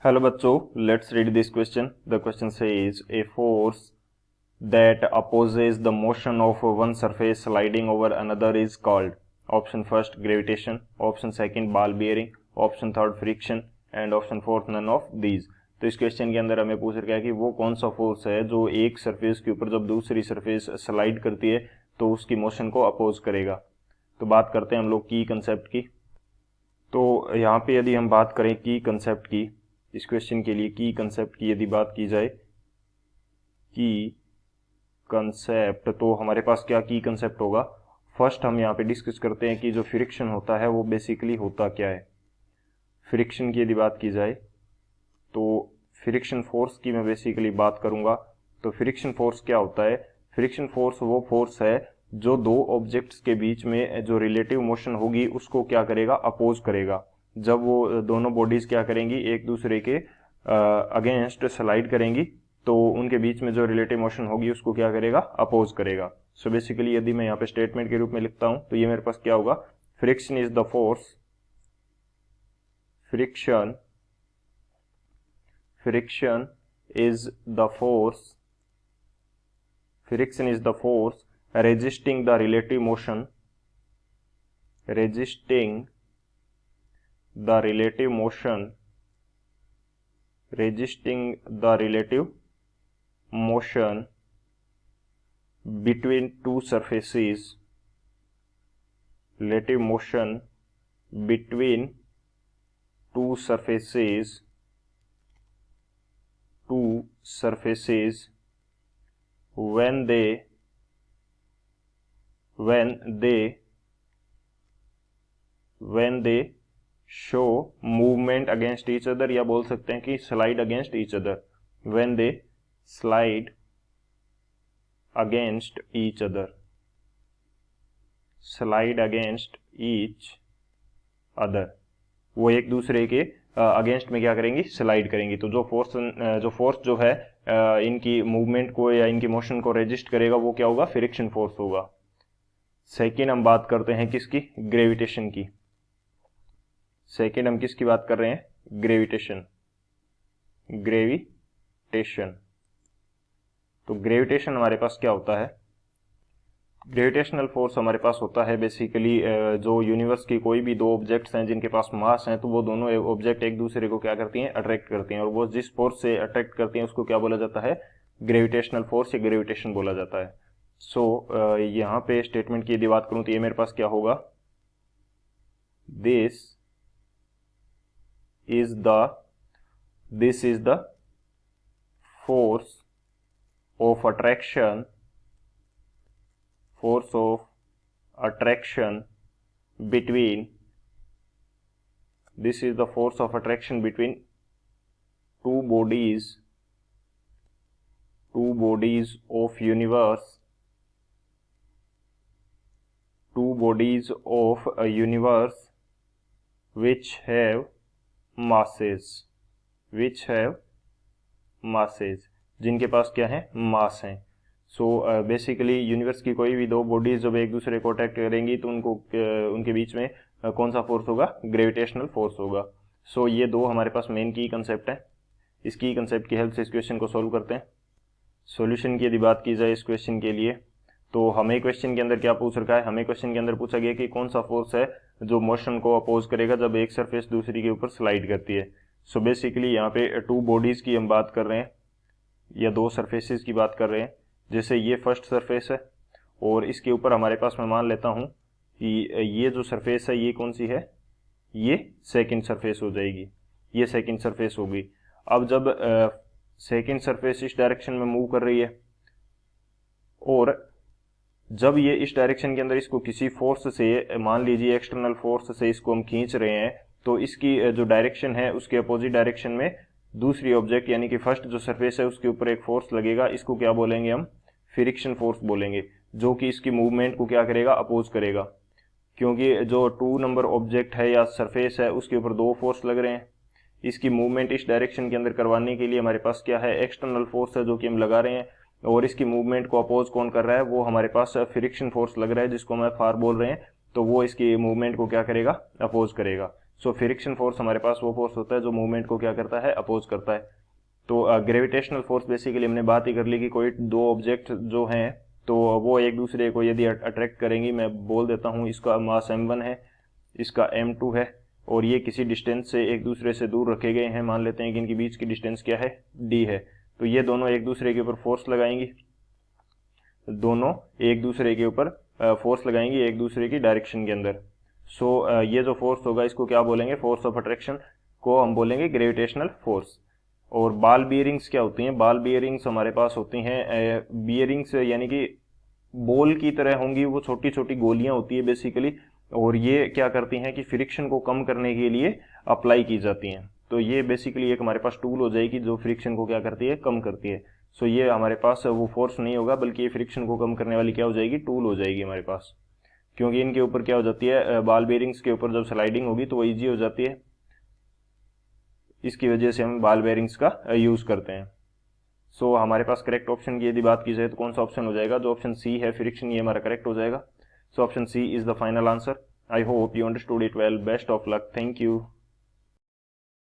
Hello बच्चों, let's read this question. The question says a force that opposes the motion of one surface sliding over another is called. Option first gravitation, option second ball bearing, option third friction and option fourth none of these. तो इस question के अंदर हमें पूछ रखा है कि वो कौन सा फोर्स है जो एक सरफेस के ऊपर जब दूसरी सरफेस स्लाइड करती है तो उसकी मोशन को अपोज करेगा. तो बात करते हैं हम लोग की कंसेप्ट की. तो यहाँ पे यदि हम बात करें की कंसेप्ट की, इस क्वेश्चन के लिए की कंसेप्ट की यदि बात की जाए, की कंसेप्ट, तो हमारे पास क्या की कंसेप्ट होगा. फर्स्ट हम यहाँ पे डिस्कस करते हैं कि जो फ्रिक्शन होता है वो बेसिकली होता क्या है. फ्रिक्शन की यदि बात की जाए तो फ्रिक्शन फोर्स की मैं बेसिकली बात करूंगा. तो फ्रिक्शन फोर्स क्या होता है. फ्रिक्शन फोर्स वो फोर्स है जो दो ऑब्जेक्ट्स के बीच में जो रिलेटिव मोशन होगी उसको क्या करेगा, अपोज करेगा. जब वो दोनों बॉडीज क्या करेंगी, एक दूसरे के अगेंस्ट स्लाइड करेंगी तो उनके बीच में जो रिलेटिव मोशन होगी उसको क्या करेगा, अपोज करेगा. सो बेसिकली यदि मैं यहाँ पे स्टेटमेंट के रूप में लिखता हूं तो ये मेरे पास क्या होगा, friction is the force, friction is the force, friction is the force resisting the relative motion, resisting the relative motion, resisting the relative motion between two surfaces, relative motion between two surfaces when they show movement against each other, या बोल सकते हैं कि slide against each other, when they slide against each other, slide against each other, वो एक दूसरे के against में क्या करेंगी, स्लाइड करेंगी. तो जो फोर्स जो है इनकी मूवमेंट को या इनकी मोशन को रेजिस्ट करेगा वो क्या होगा, फ्रिक्शन फोर्स होगा. सेकेंड हम बात करते हैं किसकी, ग्रेविटेशन की. सेकेंड हम किसकी बात कर रहे हैं, ग्रेविटेशन. तो ग्रेविटेशन हमारे पास क्या होता है. ग्रेविटेशनल फोर्स हमारे पास होता है बेसिकली जो यूनिवर्स की कोई भी दो ऑब्जेक्ट्स हैं जिनके पास मास हैं तो वो दोनों ऑब्जेक्ट एक दूसरे को क्या करती हैं, अट्रैक्ट करती हैं, और वो जिस फोर्स से अट्रैक्ट करती हैं उसको क्या बोला जाता है, ग्रेविटेशनल फोर्स या ग्रेविटेशन बोला जाता है. सो यहाँ पे स्टेटमेंट की यदि बात करूं तो ये मेरे पास क्या होगा, this is the force of attraction between, this is the force of attraction between two bodies of universe, two bodies of a universe which have masses, जिनके पास क्या है, मास है. सो बेसिकली यूनिवर्स की कोई भी दो बॉडीज जब एक दूसरे को अट्रैक्ट करेंगी तो उनके बीच में कौन सा फोर्स होगा, ग्रेविटेशनल फोर्स होगा. सो ये दो हमारे पास मेन की कंसेप्ट है. इस की कंसेप्ट की हेल्प से इस क्वेश्चन को सॉल्व करते हैं. सॉल्यूशन की यदि बात की जाए इस क्वेश्चन के लिए तो हमें क्वेश्चन के अंदर क्या पूछ रखा है, हमें क्वेश्चन के अंदर पूछा गया कि कौन सा फोर्स है जो मोशन को अपोज करेगा जब एक सरफेस दूसरी के ऊपर स्लाइड करती है. सो बेसिकली यहाँ पे टू बॉडीज की हम बात कर रहे हैं या दो सरफेसेस की बात कर रहे हैं. जैसे ये फर्स्ट सरफेस है और इसके ऊपर हमारे पास मैं मान लेता हूं कि ये जो सरफेस है ये कौन सी है, ये सेकंड सरफेस हो जाएगी, ये सेकंड सरफेस होगी. अब जब सेकंड सरफेस इस डायरेक्शन में मूव कर रही है और जब ये इस डायरेक्शन के अंदर इसको किसी फोर्स से, मान लीजिए एक्सटर्नल फोर्स से इसको हम खींच रहे हैं, तो इसकी जो डायरेक्शन है उसके अपोजिट डायरेक्शन में दूसरी ऑब्जेक्ट यानी कि फर्स्ट जो सरफेस है उसके ऊपर एक फोर्स लगेगा. इसको क्या बोलेंगे हम, फ्रिक्शन फोर्स बोलेंगे, जो कि इसकी मूवमेंट को क्या करेगा, अपोज करेगा. क्योंकि जो 2 नंबर ऑब्जेक्ट है या सरफेस है उसके ऊपर दो फोर्स लग रहे हैं, इसकी मूवमेंट इस डायरेक्शन के अंदर करवाने के लिए हमारे पास क्या है, एक्सटर्नल फोर्स है जो कि हम लगा रहे हैं, और इसकी मूवमेंट को अपोज कौन कर रहा है, वो हमारे पास फ्रिक्शन फोर्स लग रहा है जिसको हम Fr बोल रहे हैं. तो वो इसकी मूवमेंट को क्या करेगा, अपोज करेगा. सो फ्रिक्शन फोर्स हमारे पास वो फोर्स होता है जो मूवमेंट को क्या करता है, अपोज करता है। तो ग्रेविटेशनल फोर्स बेसिकली हमने बात ही कर ली कि कोई दो ऑब्जेक्ट जो हैं तो वो एक दूसरे को यदि अट्रैक्ट करेंगी, मैं बोल देता हूँ इसका मास m1 है, इसका m2 है, और ये किसी डिस्टेंस से एक दूसरे से दूर रखे गए हैं, मान लेते हैं कि इनके बीच की डिस्टेंस क्या है, d है। तो ये दोनों एक दूसरे के ऊपर फोर्स लगाएंगी, दोनों एक दूसरे के ऊपर फोर्स लगाएंगी एक दूसरे की डायरेक्शन के अंदर। सो ये जो फोर्स होगा इसको क्या बोलेंगे, फोर्स ऑफ अट्रैक्शन को हम बोलेंगे ग्रेविटेशनल फोर्स। और बॉल बियरिंग्स क्या होती हैं, बॉल बियरिंग्स हमारे पास होती हैं, बियरिंग्स यानी कि बॉल की तरह होंगी, वो छोटी छोटी गोलियां होती है बेसिकली, और ये क्या करती हैं कि फ्रिक्शन को कम करने के लिए अप्लाई की जाती हैं। तो ये बेसिकली एक हमारे पास टूल हो जाएगी जो फ्रिक्शन को क्या करती है, कम करती है। सो ये हमारे पास वो फोर्स नहीं होगा, बल्कि ये फ्रिक्शन को कम करने वाली क्या हो जाएगी, टूल हो जाएगी हमारे पास। क्योंकि इनके ऊपर क्या हो जाती है, बॉल बेयरिंग्स के ऊपर जब स्लाइडिंग होगी तो वो ईजी हो जाती है, इसकी वजह से हम बॉल बेयरिंग्स का यूज करते हैं। सो हमारे पास करेक्ट ऑप्शन की यदि बात की जाए तो कौन सा ऑप्शन हो जाएगा, जो ऑप्शन सी है फ्रिक्शन, ये हमारा करेक्ट हो जाएगा। So option C is the final answer. I hope you understood it well. Best of luck. Thank you.